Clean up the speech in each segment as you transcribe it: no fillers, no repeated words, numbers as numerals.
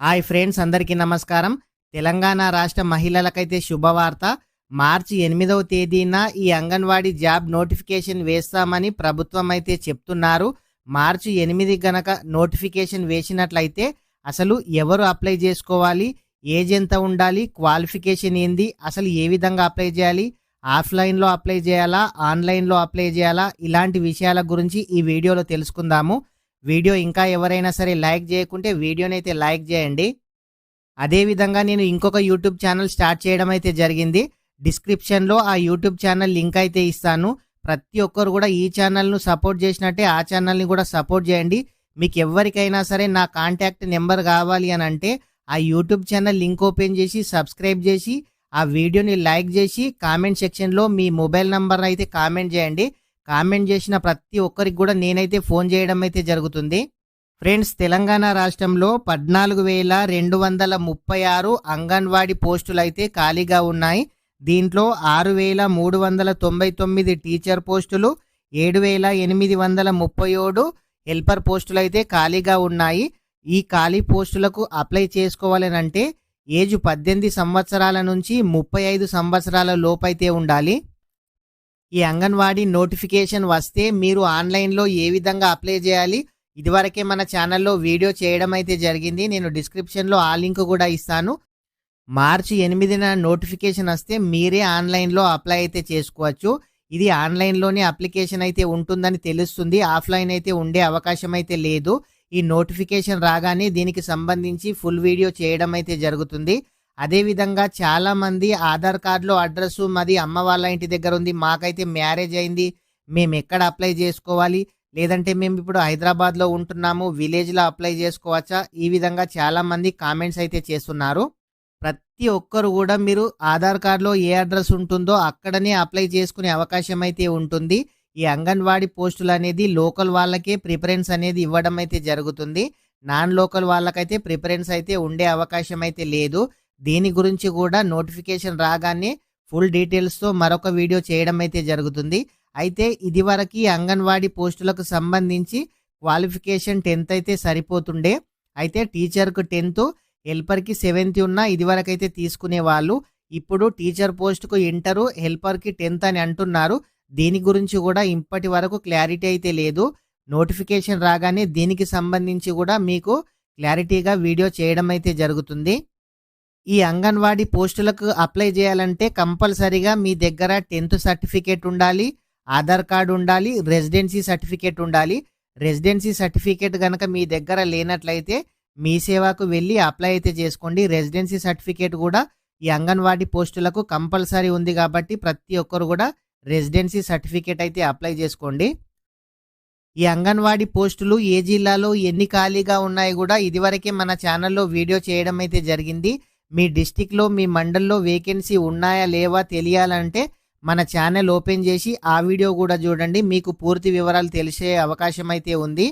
Hi friends, అందరికీ నమస్కారం. తెలంగాణ రాష్ట్ర మహిళలకైతే శుభవార్త. మార్చి 8వ తేదీన ఈ అంగన్వాడీ జాబ్ నోటిఫికేషన్ వేస్తామని ప్రభుత్వం అయితే చెప్తున్నారు. మార్చి 8 గనక నోటిఫికేషన్ వేసినట్లయితే అసలు ఎవరు అప్లై చేసుకోవాలి, ఏజ్ ఎంత ఉండాలి, క్వాలిఫికేషన్ ఏంది, అసలు ఏ విధంగా అప్లై చేయాలి, ఆఫ్లైన్లో అప్లై చేయాలా, ఆన్లైన్లో అప్లై చేయాలా, ఇలాంటి విషయాల గురించి ఈ వీడియోలో తెలుసుకుందాము. వీడియో ఇంకా ఎవరైనా సరే లైక్ చేయకుంటే వీడియోని అయితే లైక్ చేయండి. అదేవిధంగా నేను ఇంకొక యూట్యూబ్ ఛానల్ స్టార్ట్ చేయడం అయితే జరిగింది. డిస్క్రిప్షన్లో ఆ యూట్యూబ్ ఛానల్ లింక్ అయితే ఇస్తాను. ప్రతి ఒక్కరు కూడా ఈ ఛానల్ను సపోర్ట్ చేసినట్టే ఆ ఛానల్ని కూడా సపోర్ట్ చేయండి. మీకు ఎవరికైనా సరే నా కాంటాక్ట్ నెంబర్ కావాలి అని అంటే ఆ యూట్యూబ్ ఛానల్ లింక్ ఓపెన్ చేసి సబ్స్క్రైబ్ చేసి ఆ వీడియోని లైక్ చేసి కామెంట్ సెక్షన్లో మీ మొబైల్ నంబర్ అయితే కామెంట్ చేయండి. కామెంట్ చేసిన ప్రతి ఒక్కరికి కూడా నేనైతే ఫోన్ చేయడం అయితే జరుగుతుంది. ఫ్రెండ్స్, తెలంగాణ రాష్ట్రంలో 14,236 అంగన్వాడీ పోస్టులు అయితే ఖాళీగా ఉన్నాయి. దీంట్లో 6,399 టీచర్ పోస్టులు, 7,837 హెల్పర్ పోస్టులు అయితే ఖాళీగా ఉన్నాయి. ఈ ఖాళీ పోస్టులకు అప్లై చేసుకోవాలనంటే ఏజ్ 18 సంవత్సరాల నుంచి 35 సంవత్సరాల లోపైతే ఉండాలి. ఈ అంగన్వాడీ నోటిఫికేషన్ వస్తే మీరు ఆన్లైన్లో ఏ విధంగా అప్లై చేయాలి, ఇదివరకే మన ఛానల్లో వీడియో చేయడం అయితే జరిగింది. నేను డిస్క్రిప్షన్లో ఆ లింక్ కూడా ఇస్తాను. మార్చి 8న నోటిఫికేషన్ వస్తే మీరే ఆన్లైన్లో అప్లై అయితే చేసుకోవచ్చు. ఇది ఆన్లైన్లోనే అప్లికేషన్ అయితే ఉంటుందని తెలుస్తుంది. ఆఫ్లైన్ అయితే ఉండే అవకాశం అయితే లేదు. ఈ నోటిఫికేషన్ రాగానే దీనికి సంబంధించి ఫుల్ వీడియో చేయడం అయితే జరుగుతుంది. అదేవిధంగా చాలామంది ఆధార్ కార్డులో అడ్రస్ మాది అమ్మ వాళ్ళ ఇంటి దగ్గర ఉంది, మాకైతే మ్యారేజ్ అయింది, మేము ఎక్కడ అప్లై చేసుకోవాలి, లేదంటే మేము ఇప్పుడు హైదరాబాద్లో ఉంటున్నాము, విలేజ్లో అప్లై చేసుకోవచ్చా, ఈ విధంగా చాలామంది కామెంట్స్ అయితే చేస్తున్నారు. ప్రతి ఒక్కరు కూడా మీరు ఆధార్ కార్డులో ఏ అడ్రస్ ఉంటుందో అక్కడనే అప్లై చేసుకునే అవకాశం అయితే ఉంటుంది. ఈ అంగన్వాడీ పోస్టులు అనేది లోకల్ వాళ్ళకే ప్రిఫరెన్స్ అనేది ఇవ్వడం అయితే జరుగుతుంది. నాన్ లోకల్ వాళ్ళకైతే ప్రిఫరెన్స్ అయితే ఉండే అవకాశం అయితే లేదు. దీని గురించి కూడా నోటిఫికేషన్ రాగానే ఫుల్ డీటెయిల్స్తో మరొక వీడియో చేయడం అయితే జరుగుతుంది. అయితే ఇదివరకు అంగన్వాడీ పోస్టులకు సంబంధించి క్వాలిఫికేషన్ 10th అయితే సరిపోతుండే. అయితే టీచర్కు 10th, హెల్పర్కి 7th ఉన్నా ఇదివరకు అయితే తీసుకునేవాళ్ళు. ఇప్పుడు టీచర్ పోస్టుకు ఇంటరు, హెల్పర్కి 10th అని అంటున్నారు. దీని గురించి కూడా ఇప్పటి వరకు క్లారిటీ అయితే లేదు. నోటిఫికేషన్ రాగానే దీనికి సంబంధించి కూడా మీకు క్లారిటీగా వీడియో చేయడం అయితే జరుగుతుంది. ఈ అంగన్వాడీ పోస్టులకు అప్లై చేయాలంటే కంపల్సరీగా మీ దగ్గర 10th సర్టిఫికేట్ ఉండాలి, ఆధార్ కార్డు ఉండాలి, రెసిడెన్సీ సర్టిఫికేట్ ఉండాలి. రెసిడెన్సీ సర్టిఫికేట్ కనుక మీ దగ్గర లేనట్లయితే మీ సేవకు వెళ్ళి అప్లై అయితే చేసుకోండి. రెసిడెన్సీ సర్టిఫికేట్ కూడా ఈ అంగన్వాడీ పోస్టులకు కంపల్సరీ ఉంది కాబట్టి ప్రతి ఒక్కరు కూడా రెసిడెన్సీ సర్టిఫికేట్ అయితే అప్లై చేసుకోండి. ఈ అంగన్వాడీ పోస్టులు ఏ జిల్లాలో ఎన్ని ఖాళీగా ఉన్నాయి కూడా ఇదివరకే మన ఛానల్లో వీడియో చేయడం అయితే జరిగింది. మీ డిస్టిక్లో, మీ మండల్లో వేకెన్సీ ఉన్నాయా లేవా తెలియాలంటే మన ఛానల్ ఓపెన్ చేసి ఆ వీడియో కూడా చూడండి. మీకు పూర్తి వివరాలు తెలిసే అవకాశం అయితే ఉంది.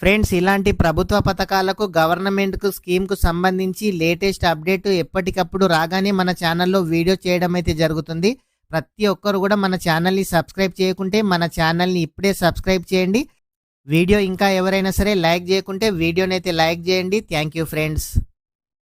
ఫ్రెండ్స్, ఇలాంటి ప్రభుత్వ పథకాలకు, గవర్నమెంట్కు, స్కీమ్కు సంబంధించి లేటెస్ట్ అప్డేట్ ఎప్పటికప్పుడు రాగానే మన ఛానల్లో వీడియో చేయడం అయితే జరుగుతుంది. ప్రతి ఒక్కరు కూడా మన ఛానల్ని సబ్స్క్రైబ్ చేయకుంటే మన ఛానల్ని ఇప్పుడే సబ్స్క్రైబ్ చేయండి. వీడియో ఇంకా ఎవరైనా సరే లైక్ చేయకుంటే వీడియోని అయితే లైక్ చేయండి. Thank you friends.